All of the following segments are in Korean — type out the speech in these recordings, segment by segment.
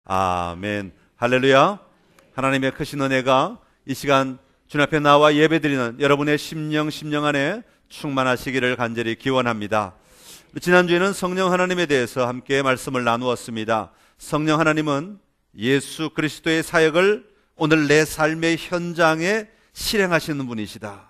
아멘. 할렐루야. 하나님의 크신 은혜가 이 시간 주님 앞에 나와 예배드리는 여러분의 심령 안에 충만하시기를 간절히 기원합니다. 지난주에는 성령 하나님에 대해서 함께 말씀을 나누었습니다. 성령 하나님은 예수 그리스도의 사역을 오늘 내 삶의 현장에 실행하시는 분이시다.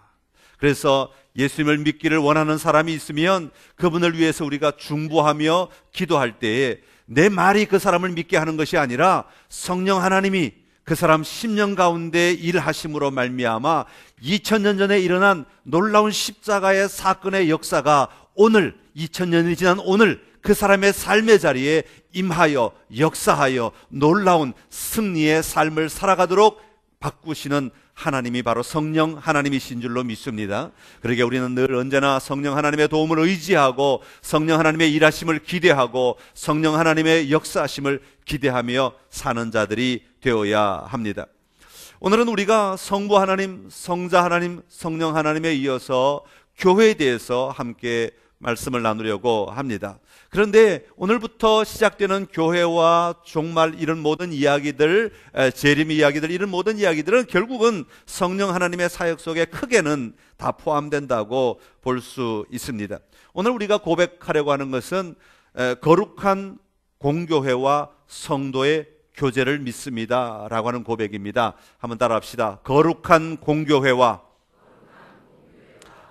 그래서 예수님을 믿기를 원하는 사람이 있으면 그분을 위해서 우리가 중보하며 기도할 때에 내 말이 그 사람을 믿게 하는 것이 아니라 성령 하나님이 그 사람 심령 가운데 일하심으로 말미암아 2000년 전에 일어난 놀라운 십자가의 사건의 역사가 오늘 2000년이 지난 오늘 그 사람의 삶의 자리에 임하여 역사하여 놀라운 승리의 삶을 살아가도록 바꾸시는 하나님이 바로 성령 하나님이신 줄로 믿습니다. 그러게 우리는 늘 언제나 성령 하나님의 도움을 의지하고 성령 하나님의 일하심을 기대하고 성령 하나님의 역사하심을 기대하며 사는 자들이 되어야 합니다. 오늘은 우리가 성부 하나님, 성자 하나님, 성령 하나님에 이어서 교회에 대해서 함께 말씀을 나누려고 합니다. 그런데 오늘부터 시작되는 교회와 종말 이런 모든 이야기들, 재림 이야기들 이런 모든 이야기들은 결국은 성령 하나님의 사역 속에 크게는 다 포함된다고 볼 수 있습니다. 오늘 우리가 고백하려고 하는 것은 거룩한 공교회와 성도의 교제를 믿습니다 라고 하는 고백입니다. 한번 따라합시다. 거룩한 공교회와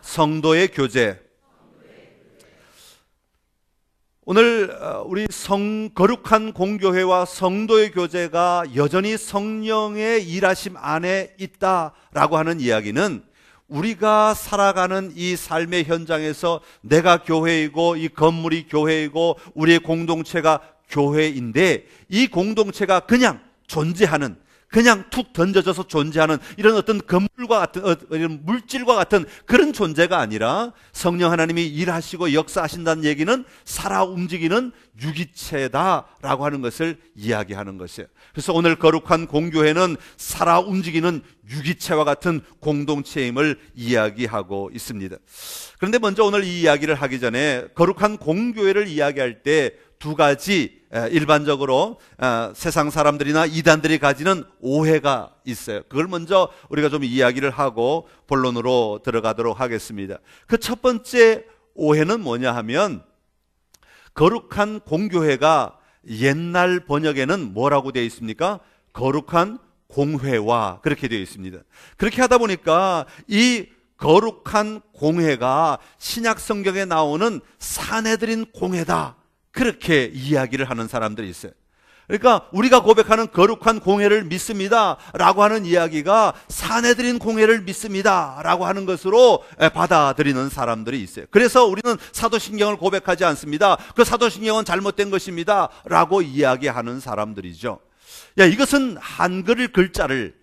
성도의 교제. 오늘 우리 거룩한 공교회와 성도의 교제가 여전히 성령의 일하심 안에 있다라고 하는 이야기는 우리가 살아가는 이 삶의 현장에서 내가 교회이고 이 건물이 교회이고 우리의 공동체가 교회인데 이 공동체가 그냥 존재하는, 그냥 툭 던져져서 존재하는 이런 어떤 건물과 같은 이런 물질과 같은 그런 존재가 아니라 성령 하나님이 일하시고 역사하신다는 얘기는 살아 움직이는 유기체다라고 하는 것을 이야기하는 것이에요. 그래서 오늘 거룩한 공교회는 살아 움직이는 유기체와 같은 공동체임을 이야기하고 있습니다. 그런데 먼저 오늘 이 이야기를 하기 전에 거룩한 공교회를 이야기할 때 두 가지 일반적으로 세상 사람들이나 이단들이 가지는 오해가 있어요. 그걸 먼저 우리가 좀 이야기를 하고 본론으로 들어가도록 하겠습니다. 그 첫 번째 오해는 뭐냐 하면 거룩한 공교회가 옛날 번역에는 뭐라고 되어 있습니까? 거룩한 공회와 그렇게 되어 있습니다. 그렇게 하다 보니까 이 거룩한 공회가 신약 성경에 나오는 사내들인 공회다 그렇게 이야기를 하는 사람들이 있어요. 그러니까 우리가 고백하는 거룩한 공회를 믿습니다 라고 하는 이야기가 사내들인 공회를 믿습니다 라고 하는 것으로 받아들이는 사람들이 있어요. 그래서 우리는 사도신경을 고백하지 않습니다. 그 사도신경은 잘못된 것입니다 라고 이야기하는 사람들이죠. 이것은 한글 글자를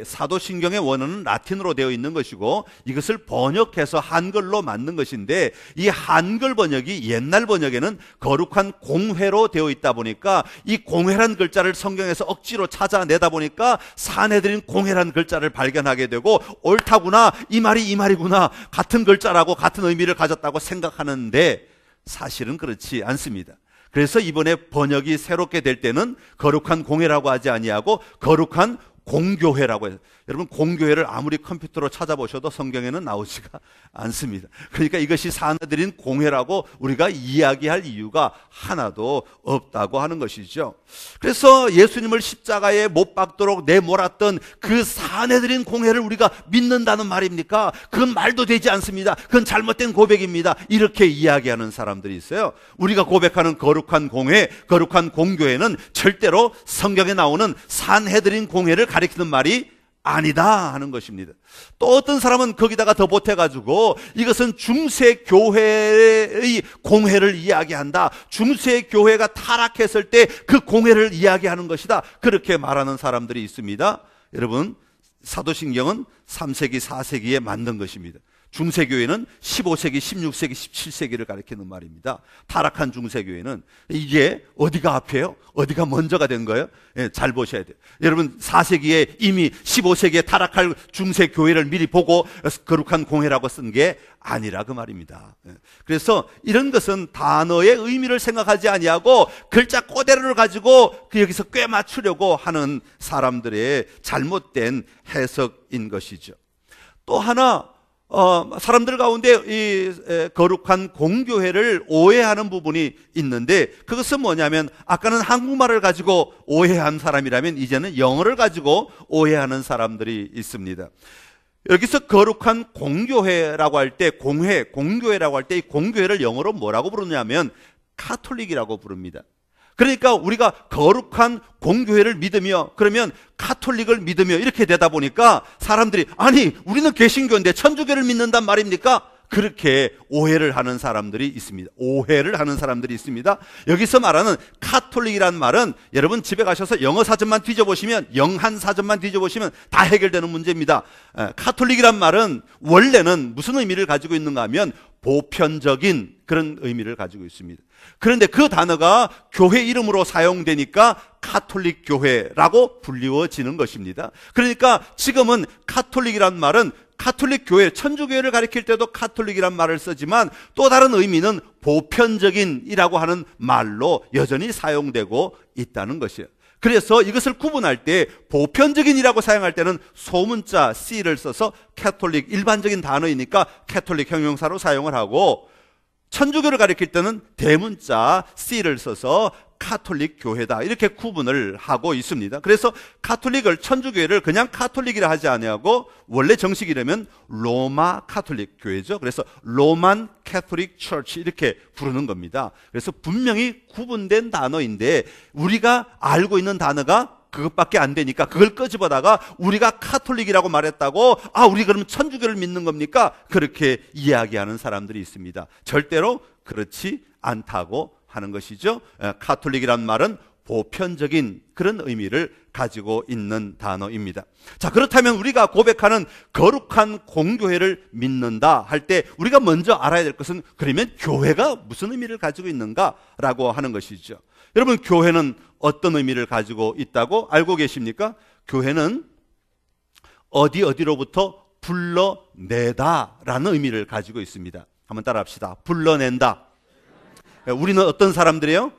사도신경의 원어는 라틴어로 되어 있는 것이고 이것을 번역해서 한글로 만든 것인데 이 한글 번역이 옛날 번역에는 거룩한 공회로 되어 있다 보니까 이 공회란 글자를 성경에서 억지로 찾아내다 보니까 사내들인 공회란 글자를 발견하게 되고 옳다구나, 이 말이구나, 같은 글자라고 같은 의미를 가졌다고 생각하는데 사실은 그렇지 않습니다. 그래서 이번에 번역이 새롭게 될 때는 거룩한 공회라고 하지 아니하고 거룩한 공교회라고 해요. 여러분 공교회를 아무리 컴퓨터로 찾아보셔도 성경에는 나오지가 않습니다. 그러니까 이것이 사내들인 공회라고 우리가 이야기할 이유가 하나도 없다고 하는 것이죠. 그래서 예수님을 십자가에 못 박도록 내몰았던 그 사내들인 공회를 우리가 믿는다는 말입니까? 그건 말도 되지 않습니다. 그건 잘못된 고백입니다. 이렇게 이야기하는 사람들이 있어요. 우리가 고백하는 거룩한 공회, 거룩한 공교회는 절대로 성경에 나오는 사내들인 공회를 가리키는 말이 아니다 하는 것입니다. 또 어떤 사람은 거기다가 더 보태가지고 이것은 중세교회의 공회를 이야기한다, 중세교회가 타락했을 때 그 공회를 이야기하는 것이다, 그렇게 말하는 사람들이 있습니다. 여러분 사도신경은 3세기 4세기에 만든 것입니다. 중세교회는 15세기, 16세기, 17세기를 가리키는 말입니다. 타락한 중세교회는 이게 어디가 앞이에요? 어디가 먼저가 된 거예요? 예, 잘 보셔야 돼요. 여러분 4세기에 이미 15세기에 타락할 중세교회를 미리 보고 거룩한 공회라고 쓴 게 아니라 그 말입니다. 예. 그래서 이런 것은 단어의 의미를 생각하지 아니하고 글자 그대로를 가지고 여기서 꽤 맞추려고 하는 사람들의 잘못된 해석인 것이죠. 또 하나 사람들 가운데 이 거룩한 공교회를 오해하는 부분이 있는데, 그것은 뭐냐면 아까는 한국말을 가지고 오해한 사람이라면 이제는 영어를 가지고 오해하는 사람들이 있습니다. 여기서 거룩한 공교회라고 할 때, 공교회라고 할 때 이 공교회를 영어로 뭐라고 부르냐면 카톨릭이라고 부릅니다. 그러니까 우리가 거룩한 공교회를 믿으며, 그러면 카톨릭을 믿으며 이렇게 되다 보니까 사람들이 아니 우리는 개신교인데 천주교를 믿는단 말입니까? 그렇게 오해를 하는 사람들이 있습니다. 오해를 하는 사람들이 있습니다. 여기서 말하는 카톨릭이란 말은 여러분 집에 가셔서 영어 사전만 뒤져보시면, 영한 사전만 뒤져보시면 다 해결되는 문제입니다. 카톨릭이란 말은 원래는 무슨 의미를 가지고 있는가 하면 보편적인 그런 의미를 가지고 있습니다. 그런데 그 단어가 교회 이름으로 사용되니까 카톨릭 교회라고 불리워지는 것입니다. 그러니까 지금은 카톨릭이란 말은 카톨릭 교회, 천주교회를 가리킬 때도 카톨릭이란 말을 쓰지만 또 다른 의미는 보편적인이라고 하는 말로 여전히 사용되고 있다는 것이에요. 그래서 이것을 구분할 때 보편적인이라고 사용할 때는 소문자 C를 써서 캐톨릭, 일반적인 단어이니까 캐톨릭 형용사로 사용을 하고, 천주교를 가리킬 때는 대문자 C를 써서 카톨릭 교회다, 이렇게 구분을 하고 있습니다. 그래서 카톨릭을, 천주교회를 그냥 카톨릭이라 하지 아니하고 원래 정식이라면 로마 카톨릭 교회죠. 그래서 로만 캐톨릭 처치 이렇게 부르는 겁니다. 그래서 분명히 구분된 단어인데 우리가 알고 있는 단어가 그것밖에 안 되니까 그걸 끄집어다가 우리가 카톨릭이라고 말했다고 우리 그럼 천주교를 믿는 겁니까? 그렇게 이야기하는 사람들이 있습니다. 절대로 그렇지 않다고 하는 것이죠. 카톨릭이란 말은 보편적인 그런 의미를 가지고 있는 단어입니다. 자, 그렇다면 우리가 고백하는 거룩한 공교회를 믿는다 할 때 우리가 먼저 알아야 될 것은, 그러면 교회가 무슨 의미를 가지고 있는가라고 하는 것이죠. 여러분, 교회는 어떤 의미를 가지고 있다고 알고 계십니까? 교회는 어디로부터 불러내다라는 의미를 가지고 있습니다. 한번 따라합시다. 불러낸다. 우리는 어떤 사람들이에요?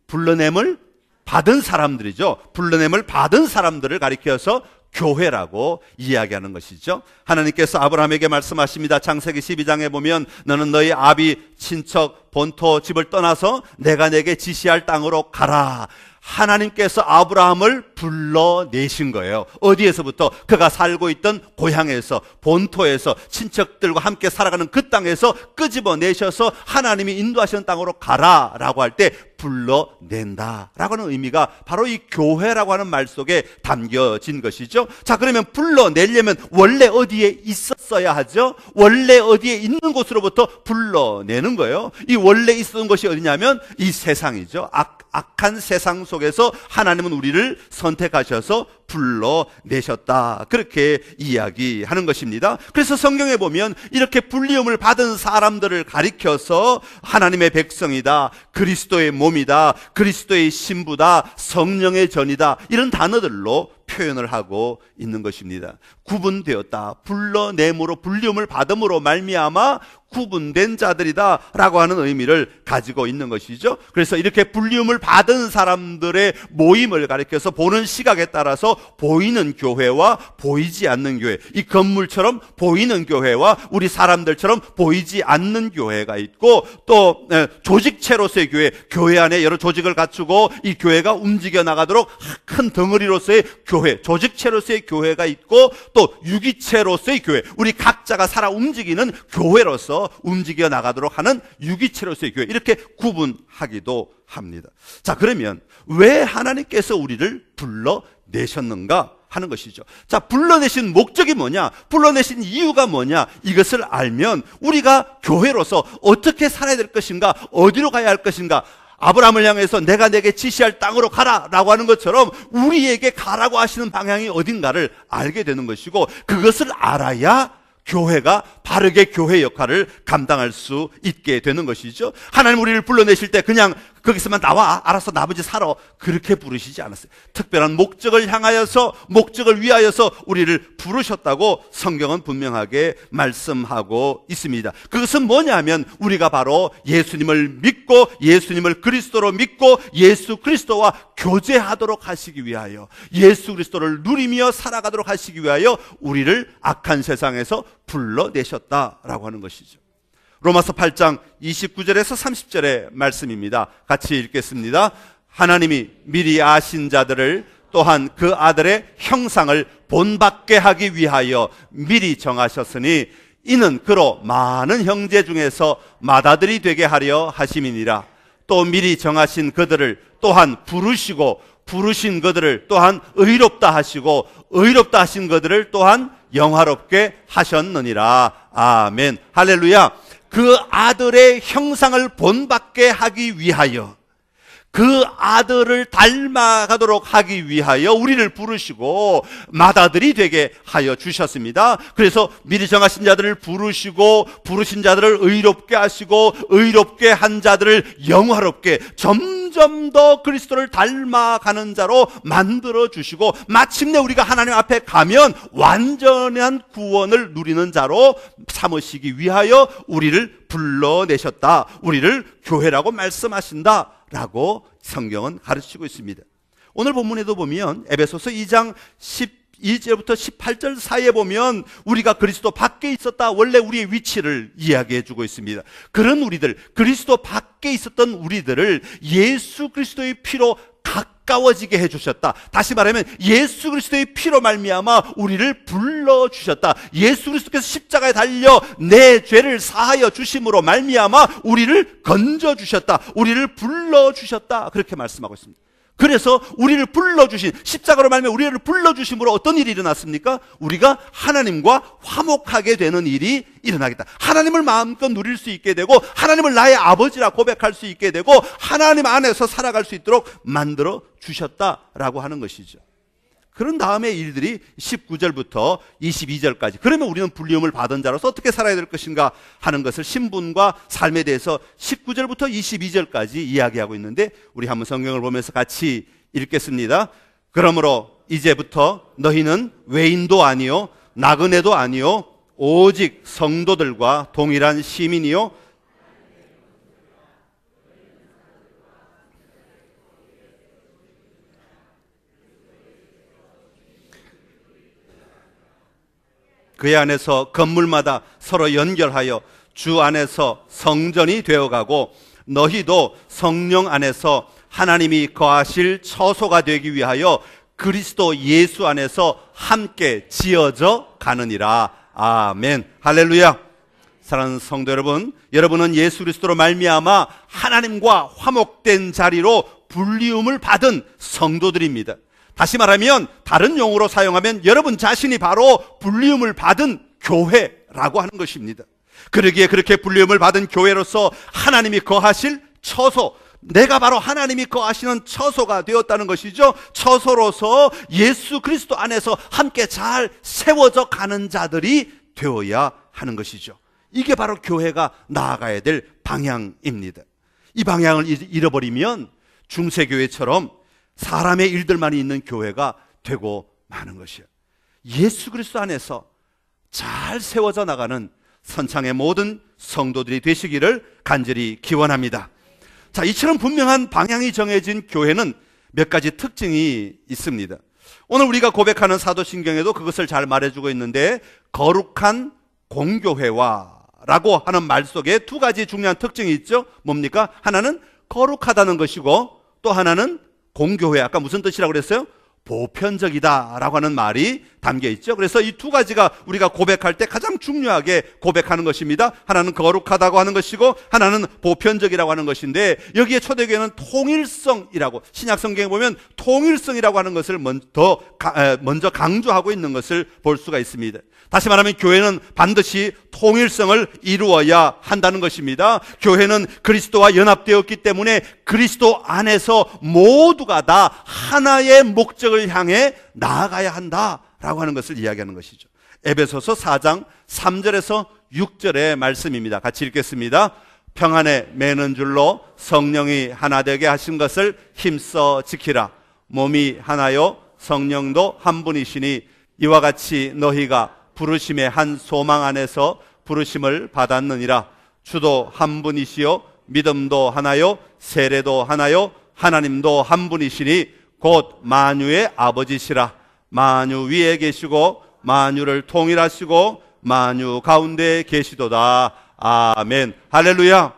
불러냄을 받은 사람들이죠. 불러냄을 받은 사람들을 가리켜서 교회라고 이야기하는 것이죠. 하나님께서 아브라함에게 말씀하십니다. 창세기 12장에 보면 너는 너희 아비, 친척, 본토, 집을 떠나서 내가 내게 지시할 땅으로 가라. 하나님께서 아브라함을 불러내신 거예요. 어디에서부터? 그가 살고 있던 고향에서, 본토에서, 친척들과 함께 살아가는 그 땅에서 끄집어내셔서 하나님이 인도하시는 땅으로 가라라고 할 때 불러낸다라고 하는 의미가 바로 이 교회라고 하는 말 속에 담겨진 것이죠. 자, 그러면 불러내려면 원래 어디에 있었어야 하죠? 원래 어디에 있는 곳으로부터 불러내는 거예요. 이 원래 있었던 곳이 어디냐면 이 세상이죠. 악한 세상 속에서 하나님은 우리를 선택하셔서 불러내셨다, 그렇게 이야기하는 것입니다. 그래서 성경에 보면 이렇게 불리움을 받은 사람들을 가리켜서 하나님의 백성이다, 그리스도의 몸이다, 그리스도의 신부다, 성령의 전이다, 이런 단어들로 표현을 하고 있는 것입니다. 구분되었다, 불러냄으로, 불리움을 받음으로 말미암아 구분된 자들이다 라고 하는 의미를 가지고 있는 것이죠. 그래서 이렇게 불리움을 받은 사람들의 모임을 가리켜서 보는 시각에 따라서 보이는 교회와 보이지 않는 교회, 이 건물처럼 보이는 교회와 우리 사람들처럼 보이지 않는 교회가 있고, 또 조직체로서의 교회, 교회 안에 여러 조직을 갖추고 이 교회가 움직여 나가도록 큰 덩어리로서의 교회, 조직체로서의 교회가 있고, 또 유기체로서의 교회, 우리 각자가 살아 움직이는 교회로서 움직여 나가도록 하는 유기체로서의 교회, 이렇게 구분하기도 합니다. 자, 그러면 왜 하나님께서 우리를 불러내셨는가 하는 것이죠. 자, 불러내신 목적이 뭐냐, 불러내신 이유가 뭐냐, 이것을 알면 우리가 교회로서 어떻게 살아야 될 것인가, 어디로 가야 할 것인가, 아브라함을 향해서 내가 내게 지시할 땅으로 가라 라고 하는 것처럼 우리에게 가라고 하시는 방향이 어딘가를 알게 되는 것이고, 그것을 알아야 교회가 바르게 교회 역할을 감당할 수 있게 되는 것이죠. 하나님 우리를 불러내실 때 그냥 거기서만 나와, 알아서 나머지 살아, 그렇게 부르시지 않았어요. 특별한 목적을 향하여서, 목적을 위하여서 우리를 부르셨다고 성경은 분명하게 말씀하고 있습니다. 그것은 뭐냐면 우리가 바로 예수님을 믿고 예수님을 그리스도로 믿고 예수 그리스도와 교제하도록 하시기 위하여, 예수 그리스도를 누리며 살아가도록 하시기 위하여 우리를 악한 세상에서 불러내셨다라고 하는 것이죠. 로마서 8장 29절에서 30절의 말씀입니다. 같이 읽겠습니다. 하나님이 미리 아신 자들을 또한 그 아들의 형상을 본받게 하기 위하여 미리 정하셨으니 이는 그로 많은 형제 중에서 맏아들이 되게 하려 하심이니라. 또 미리 정하신 그들을 또한 부르시고 부르신 그들을 또한 의롭다 하시고 의롭다 하신 그들을 또한 영화롭게 하셨느니라. 아멘. 할렐루야. 그 아들의 형상을 본받게 하기 위하여, 그 아들을 닮아가도록 하기 위하여 우리를 부르시고 맏아들이 되게 하여 주셨습니다. 그래서 미리 정하신 자들을 부르시고 부르신 자들을 의롭게 하시고 의롭게 한 자들을 영화롭게, 점점 더 그리스도를 닮아가는 자로 만들어 주시고 마침내 우리가 하나님 앞에 가면 완전한 구원을 누리는 자로 삼으시기 위하여 우리를 불러내셨다, 우리를 교회라고 말씀하신다 라고 성경은 가르치고 있습니다. 오늘 본문에도 보면 에베소서 2장 12절부터 18절 사이에 보면 우리가 그리스도 밖에 있었다, 원래 우리의 위치를 이야기해 주고 있습니다. 그런 우리들, 그리스도 밖에 있었던 우리들을 예수 그리스도의 피로 가까워지게 해주셨다. 다시 말하면 예수 그리스도의 피로 말미암아 우리를 불러주셨다. 예수 그리스도께서 십자가에 달려 내 죄를 사하여 주심으로 말미암아 우리를 건져주셨다, 우리를 불러주셨다, 그렇게 말씀하고 있습니다. 그래서 우리를 불러주신, 십자가로 말미암아 우리를 불러주심으로 어떤 일이 일어났습니까? 우리가 하나님과 화목하게 되는 일이 일어나겠다. 하나님을 마음껏 누릴 수 있게 되고 하나님을 나의 아버지라 고백할 수 있게 되고 하나님 안에서 살아갈 수 있도록 만들어 주셨다라고 하는 것이죠. 그런 다음에 일들이 19절부터 22절까지, 그러면 우리는 불리움을 받은 자로서 어떻게 살아야 될 것인가 하는 것을 신분과 삶에 대해서 19절부터 22절까지 이야기하고 있는데, 우리 한번 성경을 보면서 같이 읽겠습니다. 그러므로 이제부터 너희는 외인도 아니요 나그네도 아니요 오직 성도들과 동일한 시민이요 그의 안에서 건물마다 서로 연결하여 주 안에서 성전이 되어가고 너희도 성령 안에서 하나님이 거하실 처소가 되기 위하여 그리스도 예수 안에서 함께 지어져 가느니라. 아멘. 할렐루야. 사랑하는 성도 여러분, 여러분은 예수 그리스도로 말미암아 하나님과 화목된 자리로 불리움을 받은 성도들입니다. 다시 말하면 다른 용어로 사용하면 여러분 자신이 바로 불리움을 받은 교회라고 하는 것입니다. 그러기에 그렇게 불리움을 받은 교회로서 하나님이 거하실 처소, 내가 바로 하나님이 거하시는 처소가 되었다는 것이죠. 처소로서 예수 그리스도 안에서 함께 잘 세워져 가는 자들이 되어야 하는 것이죠. 이게 바로 교회가 나아가야 될 방향입니다. 이 방향을 잃어버리면 중세교회처럼 사람의 일들만 있는 교회가 되고 마는 것이에요. 예수 그리스도 안에서 잘 세워져 나가는 선창의 모든 성도들이 되시기를 간절히 기원합니다. 자, 이처럼 분명한 방향이 정해진 교회는 몇 가지 특징이 있습니다. 오늘 우리가 고백하는 사도신경에도 그것을 잘 말해주고 있는데, 거룩한 공교회와 라고 하는 말 속에 두 가지 중요한 특징이 있죠. 뭡니까? 하나는 거룩하다는 것이고 또 하나는 공교회, 아까 무슨 뜻이라고 그랬어요? 보편적이다 라고 하는 말이 담겨 있죠. 그래서 이 두 가지가 우리가 고백할 때 가장 중요하게 고백하는 것입니다. 하나는 거룩하다고 하는 것이고 하나는 보편적이라고 하는 것인데, 여기에 초대교회는 통일성이라고, 신약성경에 보면 통일성이라고 하는 것을 먼저 강조하고 있는 것을 볼 수가 있습니다. 다시 말하면 교회는 반드시 통일성을 이루어야 한다는 것입니다. 교회는 그리스도와 연합되었기 때문에 그리스도 안에서 모두가 다 하나의 목적을 향해 나아가야 한다라고 하는 것을 이야기하는 것이죠. 에베소서 4장 3절에서 6절의 말씀입니다. 같이 읽겠습니다. 평안에 매는 줄로 성령이 하나 되게 하신 것을 힘써 지키라. 몸이 하나요 성령도 한 분이시니 이와 같이 너희가 부르심의 한 소망 안에서 부르심을 받았느니라. 주도 한 분이시요 믿음도 하나요 세례도 하나요 하나님도 한 분이시니 곧 만유의 아버지시라. 만유 위에 계시고 만유를 통일하시고 만유 가운데 계시도다. 아멘. 할렐루야.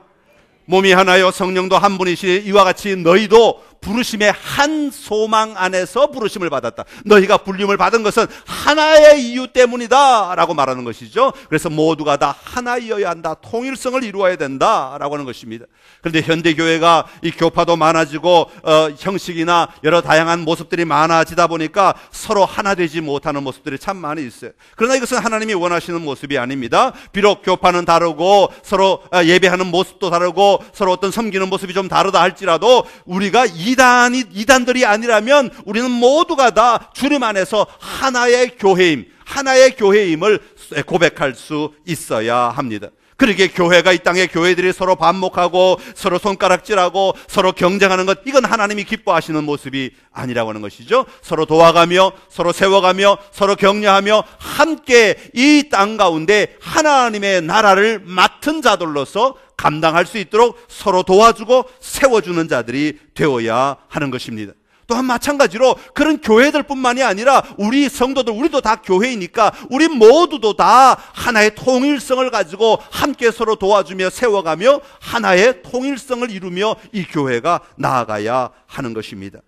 몸이 하나요 성령도 한 분이시니 이와 같이 너희도 부르심의 한 소망 안에서 부르심을 받았다. 너희가 불림을 받은 것은 하나의 이유 때문이다 라고 말하는 것이죠. 그래서 모두가 다 하나이어야 한다. 통일성을 이루어야 된다 라고 하는 것입니다. 그런데 현대교회가 이 교파도 많아지고 형식이나 여러 다양한 모습들이 많아지다 보니까 서로 하나 되지 못하는 모습들이 참 많이 있어요. 그러나 이것은 하나님이 원하시는 모습이 아닙니다. 비록 교파는 다르고 서로 예배하는 모습도 다르고 서로 어떤 섬기는 모습이 좀 다르다 할지라도 우리가 이단들이 아니라면 우리는 모두가 다 주님 안에서 하나의 교회임을 고백할 수 있어야 합니다. 그러기에 교회가 이 땅에 교회들이 서로 반목하고 서로 손가락질하고 서로 경쟁하는 것, 이건 하나님이 기뻐하시는 모습이 아니라고 하는 것이죠. 서로 도와가며 서로 세워가며 서로 격려하며 함께 이 땅 가운데 하나님의 나라를 맡은 자들로서 감당할 수 있도록 서로 도와주고 세워주는 자들이 되어야 하는 것입니다. 또한 마찬가지로 그런 교회들 뿐만이 아니라 우리 성도들, 우리도 다 교회이니까 우리 모두도 다 하나의 통일성을 가지고 함께 서로 도와주며 세워가며 하나의 통일성을 이루며 이 교회가 나아가야 하는 것입니다.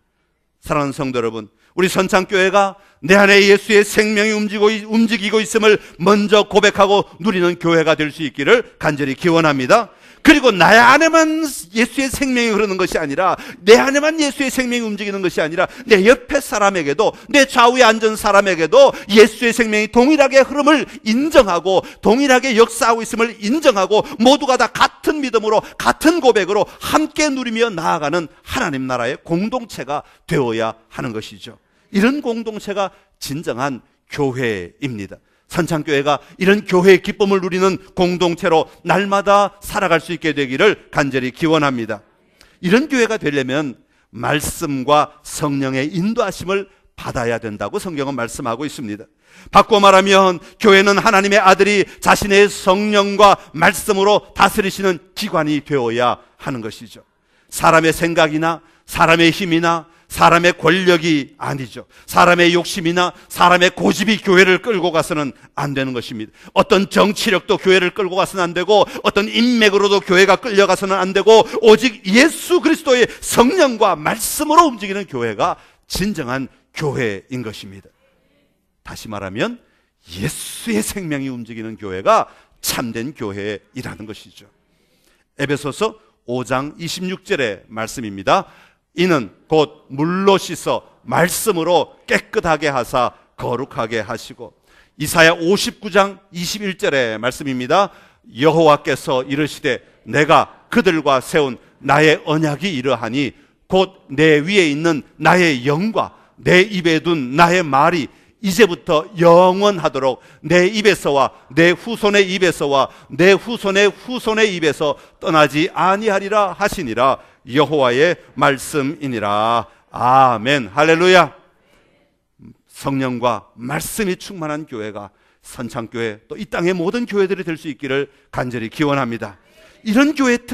사랑하는 성도 여러분, 우리 선창교회가 내 안에 예수의 생명이 움직이고 있음을 먼저 고백하고 누리는 교회가 될 수 있기를 간절히 기원합니다. 그리고 나 안에만 예수의 생명이 흐르는 것이 아니라, 내 안에만 예수의 생명이 움직이는 것이 아니라 내 옆에 사람에게도, 내 좌우에 앉은 사람에게도 예수의 생명이 동일하게 흐름을 인정하고 동일하게 역사하고 있음을 인정하고 모두가 다 같은 믿음으로 같은 고백으로 함께 누리며 나아가는 하나님 나라의 공동체가 되어야 하는 것이죠. 이런 공동체가 진정한 교회입니다. 선창교회가 이런 교회의 기쁨을 누리는 공동체로 날마다 살아갈 수 있게 되기를 간절히 기원합니다. 이런 교회가 되려면 말씀과 성령의 인도하심을 받아야 된다고 성경은 말씀하고 있습니다. 바꿔 말하면 교회는 하나님의 아들이 자신의 성령과 말씀으로 다스리시는 기관이 되어야 하는 것이죠. 사람의 생각이나 사람의 힘이나 사람의 권력이 아니죠. 사람의 욕심이나 사람의 고집이 교회를 끌고 가서는 안 되는 것입니다. 어떤 정치력도 교회를 끌고 가서는 안 되고 어떤 인맥으로도 교회가 끌려가서는 안 되고 오직 예수 그리스도의 성령과 말씀으로 움직이는 교회가 진정한 교회인 것입니다. 다시 말하면 예수의 생명이 움직이는 교회가 참된 교회이라는 것이죠. 에베소서 5장 26절의 말씀입니다. 이는 곧 물로 씻어 말씀으로 깨끗하게 하사 거룩하게 하시고, 이사야 59장 21절의 말씀입니다. 여호와께서 이르시되 내가 그들과 세운 나의 언약이 이러하니 곧 내 위에 있는 나의 영과 내 입에 둔 나의 말이 이제부터 영원하도록 내 입에서와 내 후손의 입에서와 내 후손의 후손의 입에서 떠나지 아니하리라 하시니라. 여호와의 말씀이니라. 아멘. 할렐루야. 성령과 말씀이 충만한 교회가 선창교회, 또 이 땅의 모든 교회들이 될 수 있기를 간절히 기원합니다. 이런 교회의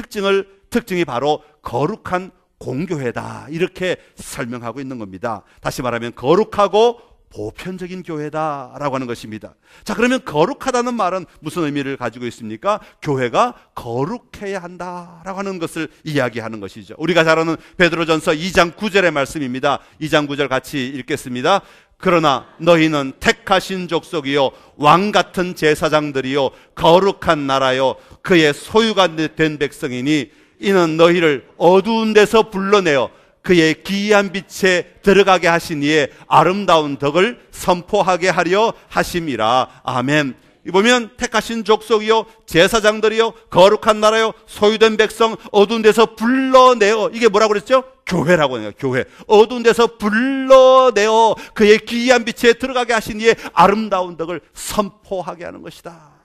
특징이 바로 거룩한 공교회다, 이렇게 설명하고 있는 겁니다. 다시 말하면 거룩하고 보편적인 교회다라고 하는 것입니다. 자, 그러면 거룩하다는 말은 무슨 의미를 가지고 있습니까? 교회가 거룩해야 한다라고 하는 것을 이야기하는 것이죠. 우리가 잘 아는 베드로전서 2장 9절의 말씀입니다. 2장 9절 같이 읽겠습니다. 그러나 너희는 택하신 족속이요 왕같은 제사장들이요 거룩한 나라요 그의 소유가 된 백성이니 이는 너희를 어두운 데서 불러내어 그의 기이한 빛에 들어가게 하신 이의 아름다운 덕을 선포하게 하려 하심이라. 아멘. 보면 택하신 족속이요 제사장들이요 거룩한 나라요 소유된 백성, 어두운 데서 불러내어, 이게 뭐라고 그랬죠? 교회라고 하는 거예요. 교회. 어두운 데서 불러내어 그의 기이한 빛에 들어가게 하신 이의 아름다운 덕을 선포하게 하는 것이다.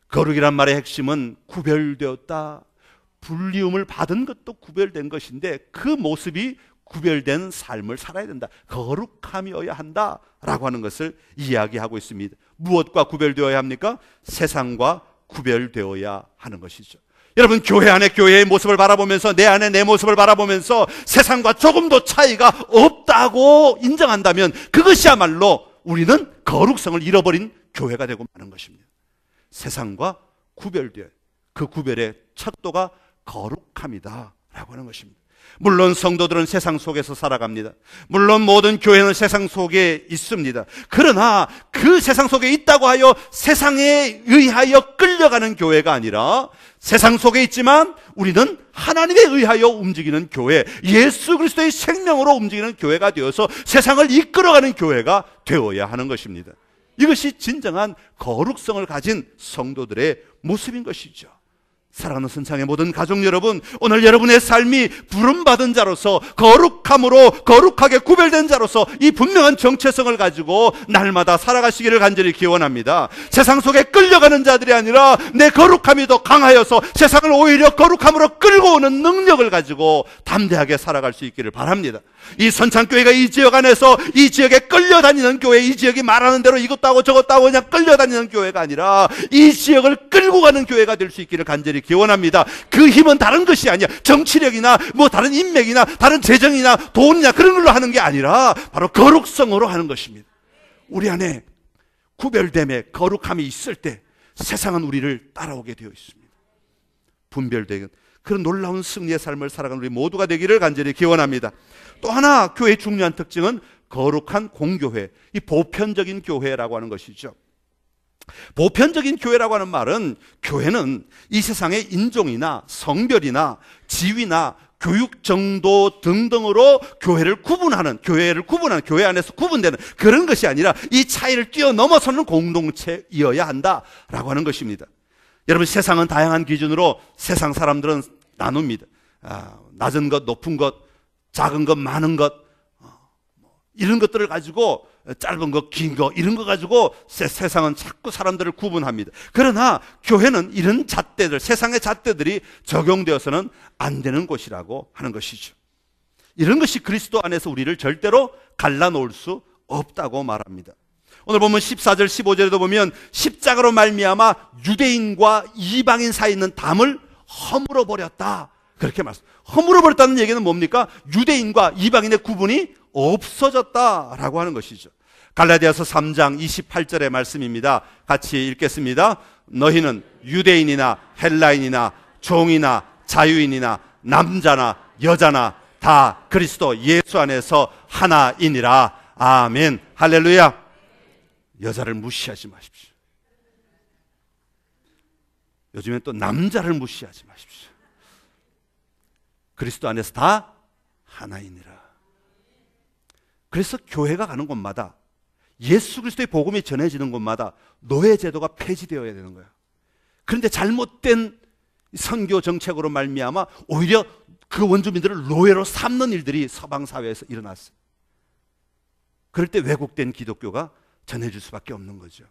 거룩이란 말의 핵심은 구별되었다. 불리움을 받은 것도 구별된 것인데 그 모습이 구별된 삶을 살아야 된다. 거룩함이어야 한다라고 하는 것을 이야기하고 있습니다. 무엇과 구별되어야 합니까? 세상과 구별되어야 하는 것이죠. 여러분, 교회 안에 교회의 모습을 바라보면서 내 안에 내 모습을 바라보면서 세상과 조금도 차이가 없다고 인정한다면 그것이야말로 우리는 거룩성을 잃어버린 교회가 되고 마는 것입니다. 세상과 구별되어 그 구별의 척도가 거룩함이다 라고 하는 것입니다. 물론 성도들은 세상 속에서 살아갑니다. 물론 모든 교회는 세상 속에 있습니다. 그러나 그 세상 속에 있다고 하여 세상에 의하여 끌려가는 교회가 아니라 세상 속에 있지만 우리는 하나님에 의하여 움직이는 교회, 예수 그리스도의 생명으로 움직이는 교회가 되어서 세상을 이끌어가는 교회가 되어야 하는 것입니다. 이것이 진정한 거룩성을 가진 성도들의 모습인 것이죠. 사랑하는 선창의 모든 가족 여러분, 오늘 여러분의 삶이 부름받은 자로서 거룩함으로 거룩하게 구별된 자로서 이 분명한 정체성을 가지고 날마다 살아가시기를 간절히 기원합니다. 세상 속에 끌려가는 자들이 아니라 내 거룩함이 더 강하여서 세상을 오히려 거룩함으로 끌고 오는 능력을 가지고 담대하게 살아갈 수 있기를 바랍니다. 이 선창교회가 이 지역 안에서 이 지역에 끌려다니는 교회, 이 지역이 말하는 대로 이것도 하고 저것도 하고 그냥 끌려다니는 교회가 아니라 이 지역을 끌고 가는 교회가 될 수 있기를 간절히 기원합니다. 그 힘은 다른 것이 아니야. 정치력이나 뭐 다른 인맥이나 다른 재정이나 돈이나 그런 걸로 하는 게 아니라 바로 거룩성으로 하는 것입니다. 우리 안에 구별됨에 거룩함이 있을 때 세상은 우리를 따라오게 되어 있습니다. 분별되는 그런 놀라운 승리의 삶을 살아가는 우리 모두가 되기를 간절히 기원합니다. 또 하나 교회의 중요한 특징은 거룩한 공교회, 이 보편적인 교회라고 하는 것이죠. 보편적인 교회라고 하는 말은 교회는 이 세상의 인종이나 성별이나 지위나 교육 정도 등등으로 교회를 구분하는 교회 안에서 구분되는 그런 것이 아니라 이 차이를 뛰어넘어서는 공동체이어야 한다라고 하는 것입니다. 여러분, 세상은 다양한 기준으로 세상 사람들은 나눕니다. 낮은 것, 높은 것, 작은 것, 많은 것, 이런 것들을 가지고 짧은 것, 긴 것, 이런 거 가지고 세상은 자꾸 사람들을 구분합니다. 그러나 교회는 이런 잣대들, 세상의 잣대들이 적용되어서는 안 되는 곳이라고 하는 것이죠. 이런 것이 그리스도 안에서 우리를 절대로 갈라놓을 수 없다고 말합니다. 오늘 보면 14절, 15절에도 보면 십자가로 말미암아 유대인과 이방인 사이에 있는 담을 허물어 버렸다. 그렇게 말씀합니다. 허물어 버렸다는 얘기는 뭡니까? 유대인과 이방인의 구분이 없어졌다라고 하는 것이죠. 갈라디아서 3장 28절의 말씀입니다. 같이 읽겠습니다. 너희는 유대인이나 헬라인이나 종이나 자유인이나 남자나 여자나 다 그리스도 예수 안에서 하나이니라. 아멘. 할렐루야. 여자를 무시하지 마십시오. 요즘엔 또 남자를 무시하지 마십시오. 그리스도 안에서 다 하나이니라. 그래서 교회가 가는 곳마다 예수 그리스도의 복음이 전해지는 곳마다 노예 제도가 폐지되어야 되는 거예요. 그런데 잘못된 선교 정책으로 말미암아 오히려 그 원주민들을 노예로 삼는 일들이 서방 사회에서 일어났어요. 그럴 때 왜곡된 기독교가 전해질 수밖에 없는 거죠.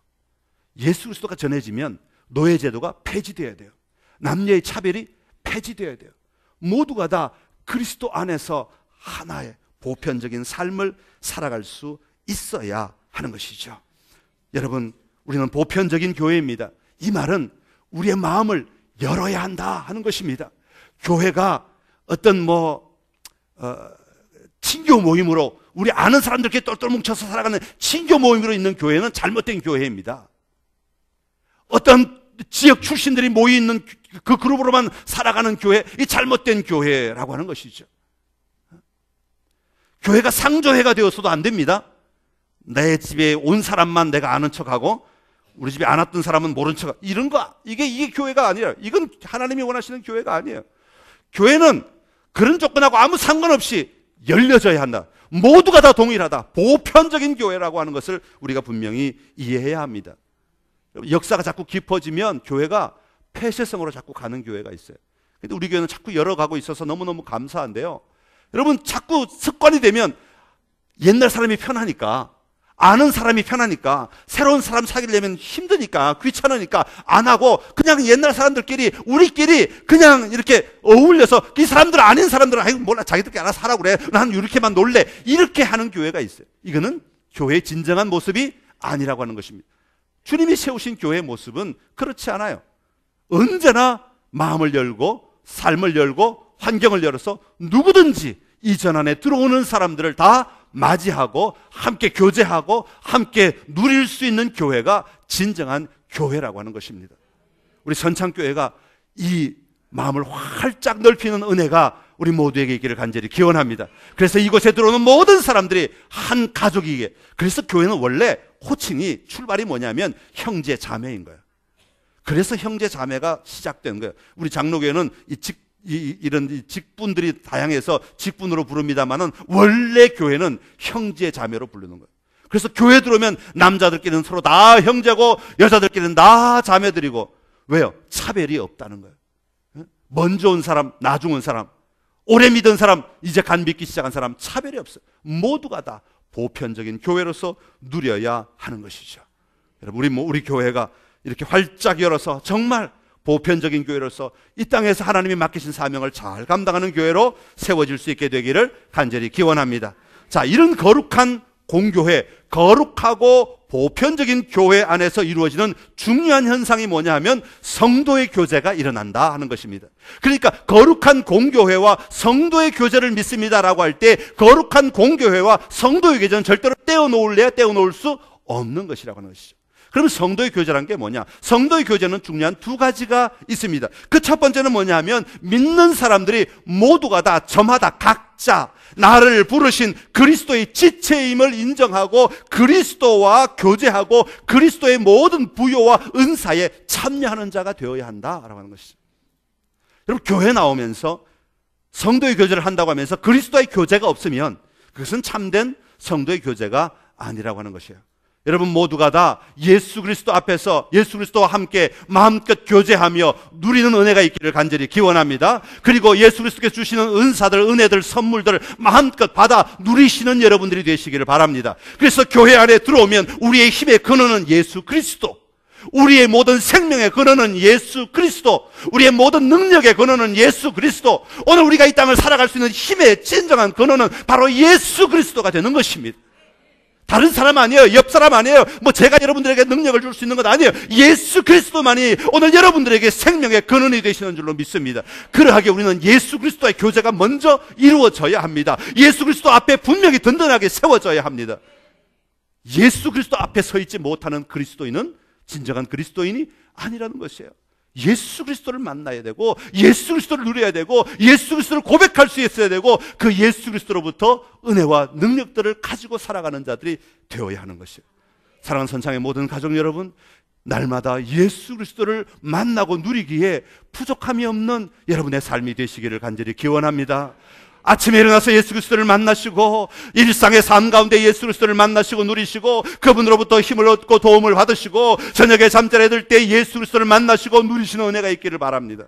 예수 그리스도가 전해지면 노예 제도가 폐지되어야 돼요. 남녀의 차별이 폐지되어야 돼요. 모두가 다 그리스도 안에서 하나의 보편적인 삶을 살아갈 수 있어야 하는 것이죠. 여러분, 우리는 보편적인 교회입니다. 이 말은 우리의 마음을 열어야 한다 하는 것입니다. 교회가 어떤 친교 모임으로 우리 아는 사람들께 똘똘 뭉쳐서 살아가는 친교 모임으로 있는 교회는 잘못된 교회입니다. 어떤 지역 출신들이 모여 있는 그 그룹으로만 살아가는 교회, 이 잘못된 교회라고 하는 것이죠. 교회가 상조회가 되어서도 안 됩니다. 내 집에 온 사람만 내가 아는 척하고 우리 집에 안 왔던 사람은 모른 척하고 이런 거, 이게 교회가 아니에요. 이건 하나님이 원하시는 교회가 아니에요. 교회는 그런 조건하고 아무 상관없이 열려져야 한다. 모두가 다 동일하다. 보편적인 교회라고 하는 것을 우리가 분명히 이해해야 합니다. 역사가 자꾸 깊어지면 교회가 폐쇄성으로 자꾸 가는 교회가 있어요. 근데 우리 교회는 자꾸 열어가고 있어서 너무너무 감사한데요. 여러분, 자꾸 습관이 되면 옛날 사람이 편하니까, 아는 사람이 편하니까, 새로운 사람 사귀려면 힘드니까, 귀찮으니까 안 하고 그냥 옛날 사람들끼리, 우리끼리 그냥 이렇게 어울려서 이 사람들 아닌 사람들은 아이고 몰라 자기들끼리 알아서 하라고 그래. 나는 이렇게만 놀래. 이렇게 하는 교회가 있어요. 이거는 교회의 진정한 모습이 아니라고 하는 것입니다. 주님이 세우신 교회의 모습은 그렇지 않아요. 언제나 마음을 열고 삶을 열고 환경을 열어서 누구든지 이전 안에 들어오는 사람들을 다 맞이하고 함께 교제하고 함께 누릴 수 있는 교회가 진정한 교회라고 하는 것입니다. 우리 선창교회가 이 마음을 활짝 넓히는 은혜가 우리 모두에게 있기를 간절히 기원합니다. 그래서 이곳에 들어오는 모든 사람들이 한 가족이게. 그래서 교회는 원래 호칭이 출발이 뭐냐면 형제 자매인 거예요. 그래서 형제 자매가 시작된 거예요. 우리 장로교회는 이런 직분들이 다양해서 직분으로 부릅니다만은 원래 교회는 형제 자매로 부르는 거예요. 그래서 교회 들어오면 남자들끼리는 서로 다 형제고 여자들끼리는 다 자매들이고. 왜요? 차별이 없다는 거예요. 먼저 온 사람, 나중 온 사람, 오래 믿은 사람, 이제 간 믿기 시작한 사람, 차별이 없어요. 모두가 다 보편적인 교회로서 누려야 하는 것이죠. 여러분, 우리 교회가 이렇게 활짝 열어서 정말 보편적인 교회로서 이 땅에서 하나님이 맡기신 사명을 잘 감당하는 교회로 세워질 수 있게 되기를 간절히 기원합니다. 자, 이런 거룩한 공교회, 거룩하고 보편적인 교회 안에서 이루어지는 중요한 현상이 뭐냐 하면 성도의 교제가 일어난다 하는 것입니다. 그러니까 거룩한 공교회와 성도의 교제를 믿습니다라고 할 때 거룩한 공교회와 성도의 교제는 절대로 떼어놓을래야 떼어놓을 수 없는 것이라고 하는 것이죠. 그럼 성도의 교제란 게 뭐냐? 성도의 교제는 중요한 두 가지가 있습니다. 그 첫 번째는 뭐냐 하면 믿는 사람들이 모두가 다 저마다 각자 나를 부르신 그리스도의 지체임을 인정하고 그리스도와 교제하고 그리스도의 모든 부요와 은사에 참여하는 자가 되어야 한다라고 하는 것이죠. 여러분, 교회 나오면서 성도의 교제를 한다고 하면서 그리스도의 교제가 없으면 그것은 참된 성도의 교제가 아니라고 하는 것이에요. 여러분 모두가 다 예수 그리스도 앞에서 예수 그리스도와 함께 마음껏 교제하며 누리는 은혜가 있기를 간절히 기원합니다. 그리고 예수 그리스도께서 주시는 은사들, 은혜들, 선물들을 마음껏 받아 누리시는 여러분들이 되시기를 바랍니다. 그래서 교회 안에 들어오면 우리의 힘의 근원은 예수 그리스도, 우리의 모든 생명의 근원은 예수 그리스도, 우리의 모든 능력의 근원은 예수 그리스도, 오늘 우리가 이 땅을 살아갈 수 있는 힘의 진정한 근원은 바로 예수 그리스도가 되는 것입니다. 다른 사람 아니에요. 옆 사람 아니에요. 제가 여러분들에게 능력을 줄 수 있는 것 아니에요. 예수 그리스도만이 오늘 여러분들에게 생명의 근원이 되시는 줄로 믿습니다. 그러하게 우리는 예수 그리스도의 교제가 먼저 이루어져야 합니다. 예수 그리스도 앞에 분명히 든든하게 세워져야 합니다. 예수 그리스도 앞에 서 있지 못하는 그리스도인은 진정한 그리스도인이 아니라는 것이에요. 예수 그리스도를 만나야 되고 예수 그리스도를 누려야 되고 예수 그리스도를 고백할 수 있어야 되고 그 예수 그리스도로부터 은혜와 능력들을 가지고 살아가는 자들이 되어야 하는 것이에요. 사랑하는 선창의 모든 가족 여러분, 날마다 예수 그리스도를 만나고 누리기에 부족함이 없는 여러분의 삶이 되시기를 간절히 기원합니다. 아침에 일어나서 예수 그리스도를 만나시고 일상의 삶 가운데 예수 그리스도를 만나시고 누리시고 그분으로부터 힘을 얻고 도움을 받으시고 저녁에 잠자리에 들 때 예수 그리스도를 만나시고 누리시는 은혜가 있기를 바랍니다.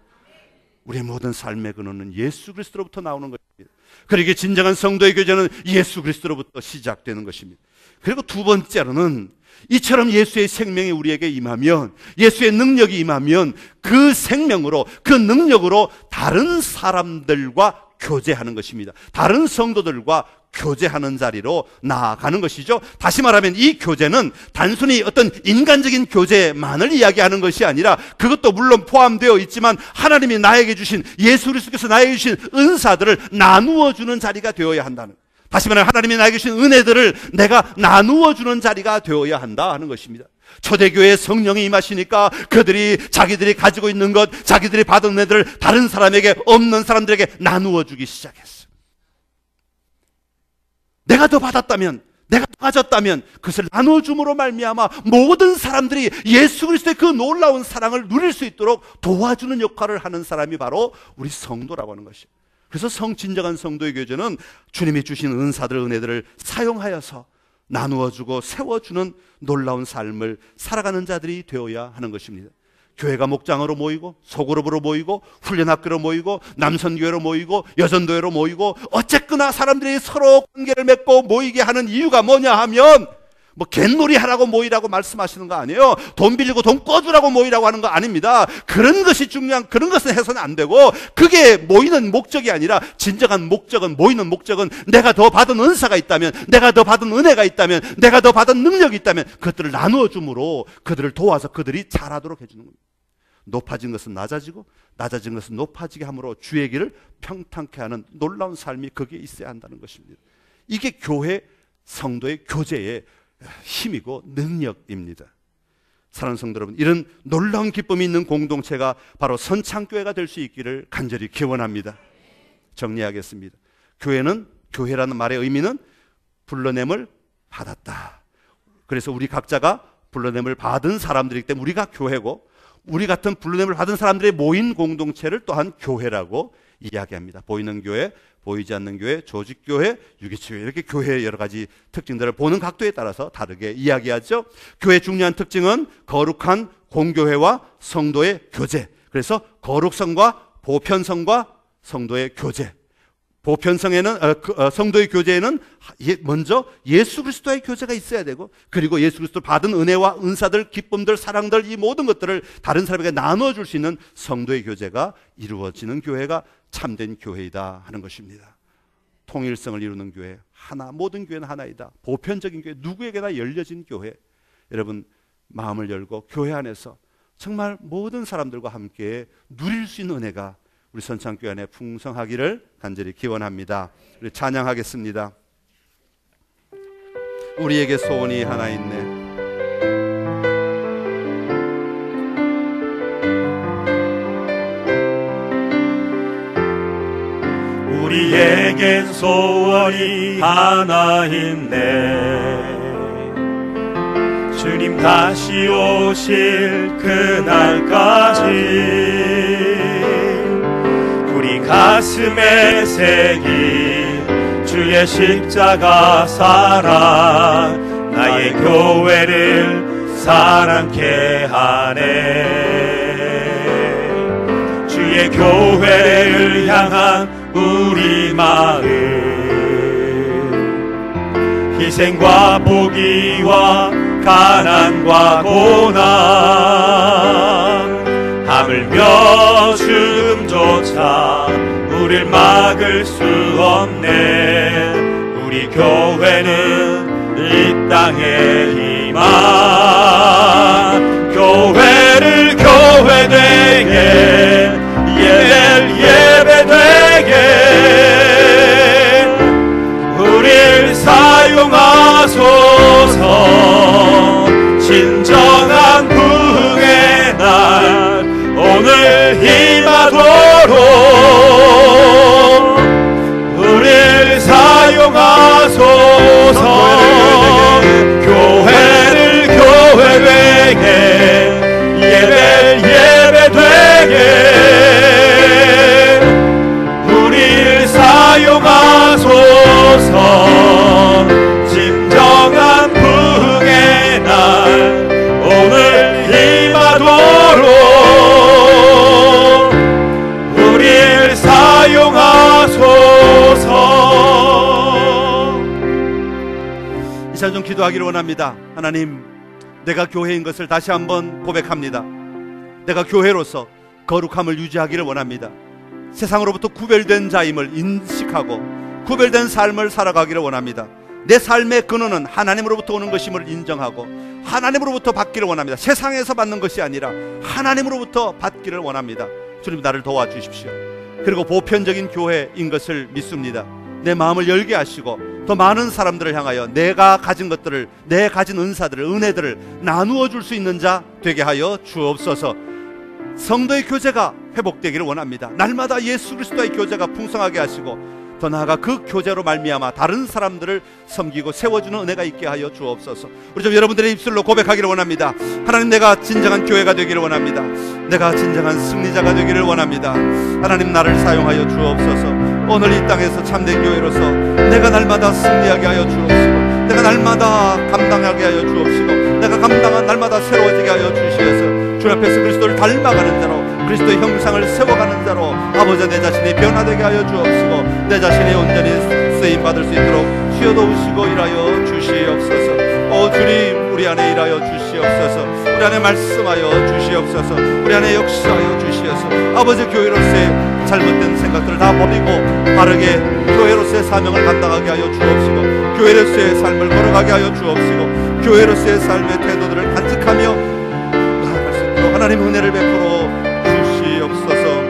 우리의 모든 삶의 근원은 예수 그리스도로부터 나오는 것입니다. 그러기에 진정한 성도의 교제는 예수 그리스도로부터 시작되는 것입니다. 그리고 두 번째로는 이처럼 예수의 생명이 우리에게 임하면, 예수의 능력이 임하면 그 생명으로, 그 능력으로 다른 사람들과 교제하는 것입니다. 다른 성도들과 교제하는 자리로 나아가는 것이죠. 다시 말하면 이 교제는 단순히 어떤 인간적인 교제만을 이야기하는 것이 아니라 그것도 물론 포함되어 있지만 하나님이 나에게 주신, 예수 그리스도께서 나에게 주신 은사들을 나누어 주는 자리가 되어야 한다는, 다시 말하면 하나님이 나에게 주신 은혜들을 내가 나누어 주는 자리가 되어야 한다 하는 것입니다. 초대교회에 성령이 임하시니까 그들이 자기들이 가지고 있는 것, 자기들이 받은 은혜들을 다른 사람에게, 없는 사람들에게 나누어 주기 시작했어요. 내가 더 받았다면, 내가 더 가졌다면 그것을 나누어 줌으로 말미암아 모든 사람들이 예수 그리스도의 그 놀라운 사랑을 누릴 수 있도록 도와주는 역할을 하는 사람이 바로 우리 성도라고 하는 것이에요. 그래서 진정한 성도의 교제는 주님이 주신 은사들, 은혜들을 사용하여서 나누어주고 세워주는 놀라운 삶을 살아가는 자들이 되어야 하는 것입니다. 교회가 목장으로 모이고 소그룹으로 모이고 훈련학교로 모이고 남선교회로 모이고 여전도회로 모이고 어쨌거나 사람들이 서로 관계를 맺고 모이게 하는 이유가 뭐냐 하면 뭐 갯놀이 하라고 모이라고 말씀하시는 거 아니에요. 돈 빌리고 돈 꺼주라고 모이라고 하는 거 아닙니다. 그런 것이 중요한, 그런 것은 해서는 안 되고, 그게 모이는 목적이 아니라 진정한 목적은, 모이는 목적은 내가 더 받은 은사가 있다면, 내가 더 받은 은혜가 있다면, 내가 더 받은 능력이 있다면 그것들을 나누어 줌으로 그들을 도와서 그들이 잘하도록 해주는 겁니다. 높아진 것은 낮아지고 낮아진 것은 높아지게 함으로 주의 길을 평탄케 하는 놀라운 삶이 거기에 있어야 한다는 것입니다. 이게 교회 성도의 교제의 힘이고 능력입니다. 사랑하는 성도 여러분, 이런 놀라운 기쁨이 있는 공동체가 바로 선창교회가 될 수 있기를 간절히 기원합니다. 정리하겠습니다. 교회는, 교회라는 말의 의미는 불러냄을 받았다. 그래서 우리 각자가 불러냄을 받은 사람들이기 때문에 우리가 교회고, 우리 같은 불러냄을 받은 사람들의 모인 공동체를 또한 교회라고 이야기합니다. 보이는 교회, 보이지 않는 교회, 조직교회, 유기체교회, 이렇게 교회의 여러 가지 특징들을 보는 각도에 따라서 다르게 이야기하죠. 교회의 중요한 특징은 거룩한 공교회와 성도의 교제. 그래서 거룩성과 보편성과 성도의 교제. 보편성에는 성도의 교제에는 먼저 예수 그리스도의 교제가 있어야 되고, 그리고 예수 그리스도 받은 은혜와 은사들, 기쁨들, 사랑들, 이 모든 것들을 다른 사람에게 나누어 줄 수 있는 성도의 교제가 이루어지는 교회가 참된 교회이다 하는 것입니다. 통일성을 이루는 교회, 하나, 모든 교회는 하나이다. 보편적인 교회, 누구에게나 열려진 교회. 여러분, 마음을 열고 교회 안에서 정말 모든 사람들과 함께 누릴 수 있는 은혜가 우리 선창교회 안에 풍성하기를 간절히 기원합니다. 우리 찬양하겠습니다. 우리에게 소원이 하나 있네. 우리에겐 소원이 하나 있네. 주님 다시 오실 그날까지 우리 가슴에 새긴 주의 십자가 사랑, 나의 교회를 사랑케 하네. 주의 교회를 향한 우리 마음, 희생과 포기와 가난과 고난, 하물며 죽음조차 우릴 막을 수 없네. 우리 교회는 이 땅의 희망, 교회를 교회되게, 예배를 예배되게 우릴 사용하소서. 진정한 부흥의 날 오늘 임하도록 우릴 사용하소서. 교회를 교회되게, 예배를 예배되게 우릴 사용하소서. 진정한 부흥의 날 오늘 임하도록 우릴 사용하소서. 이 시간 좀 기도하기를 원합니다. 하나님, 내가 교회인 것을 다시 한번 고백합니다. 내가 교회로서 거룩함을 유지하기를 원합니다. 세상으로부터 구별된 자임을 인식하고 구별된 삶을 살아가기를 원합니다. 내 삶의 근원은 하나님으로부터 오는 것임을 인정하고 하나님으로부터 받기를 원합니다. 세상에서 받는 것이 아니라 하나님으로부터 받기를 원합니다. 주님, 나를 도와주십시오. 그리고 보편적인 교회인 것을 믿습니다. 내 마음을 열게 하시고 더 많은 사람들을 향하여 내가 가진 것들을, 내 가진 은사들을, 은혜들을 나누어 줄 수 있는 자 되게 하여 주옵소서. 성도의 교제가 회복되기를 원합니다. 날마다 예수 그리스도의 교제가 풍성하게 하시고 더 나아가 그 교제로 말미암아 다른 사람들을 섬기고 세워주는 은혜가 있게 하여 주옵소서. 우리 좀 여러분들의 입술로 고백하기를 원합니다. 하나님, 내가 진정한 교회가 되기를 원합니다. 내가 진정한 승리자가 되기를 원합니다. 하나님, 나를 사용하여 주옵소서. 오늘 이 땅에서 참된 교회로서 내가 날마다 승리하게 하여 주옵시고, 내가 날마다 감당하게 하여 주옵시고, 내가 감당한 날마다 새로워지게 하여 주시어서 주 앞에서 그리스도를 그리스도를 닮아가는 자로, 그리스도의 형상을 세워가는 자로 아버지 내 자신이 변화되게 하여 주옵시고, 내 자신이 온전히 쓰임받을 수 있도록 휘어도우시고 일하여 주시옵소서. 주님, 우리 안에 일하여 주시옵소서. 우리 안에 말씀하여 주시옵소서. 우리 안에 역사하여 주시옵소서. 아버지, 교회로서의 잘못된 생각들을 다 버리고 바르게 교회로서의 사명을 감당하게 하여 주옵시고, 교회로서의 삶을 걸어가게 하여 주옵시고, 교회로서의 삶의 태도들을 간직하며 나아갈 수 있도록 하나님 은혜를 베풀어 주시옵소서.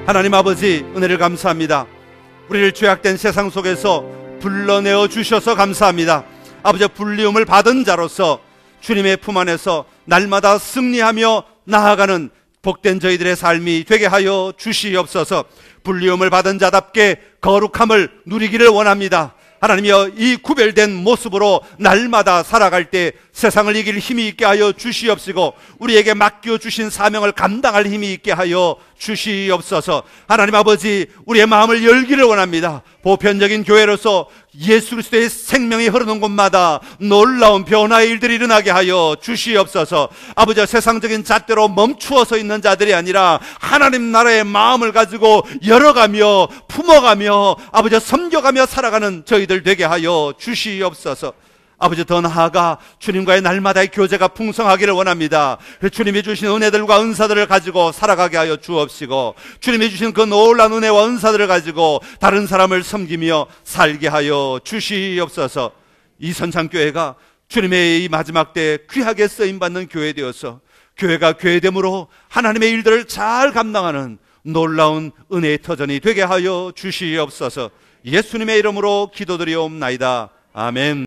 하나님 아버지, 은혜를 감사합니다. 우리를 죄악된 세상 속에서 불러내어 주셔서 감사합니다. 아버지, 불리움을 받은 자로서 주님의 품 안에서 날마다 승리하며 나아가는 복된 저희들의 삶이 되게 하여 주시옵소서. 불리움을 받은 자답게 거룩함을 누리기를 원합니다. 하나님이여, 이 구별된 모습으로 날마다 살아갈 때 세상을 이길 힘이 있게 하여 주시옵시고, 우리에게 맡겨주신 사명을 감당할 힘이 있게 하여 주시옵소서. 하나님 아버지, 우리의 마음을 열기를 원합니다. 보편적인 교회로서 예수 그리스도의 생명이 흐르는 곳마다 놀라운 변화의 일들이 일어나게 하여 주시옵소서. 아버지, 세상적인 잣대로 멈추어서 있는 자들이 아니라 하나님 나라의 마음을 가지고 열어가며 품어가며 아버지 섬겨가며 살아가는 저희들 되게 하여 주시옵소서. 아버지, 더 나아가 주님과의 날마다의 교제가 풍성하기를 원합니다. 주님이 주신 은혜들과 은사들을 가지고 살아가게 하여 주옵시고, 주님이 주신 그 놀라운 은혜와 은사들을 가지고 다른 사람을 섬기며 살게 하여 주시옵소서. 이 선창교회가 주님의 이 마지막 때 귀하게 쓰임받는 교회 되어서 교회가 교회됨으로 하나님의 일들을 잘 감당하는 놀라운 은혜의 터전이 되게 하여 주시옵소서. 예수님의 이름으로 기도드리옵나이다. 아멘.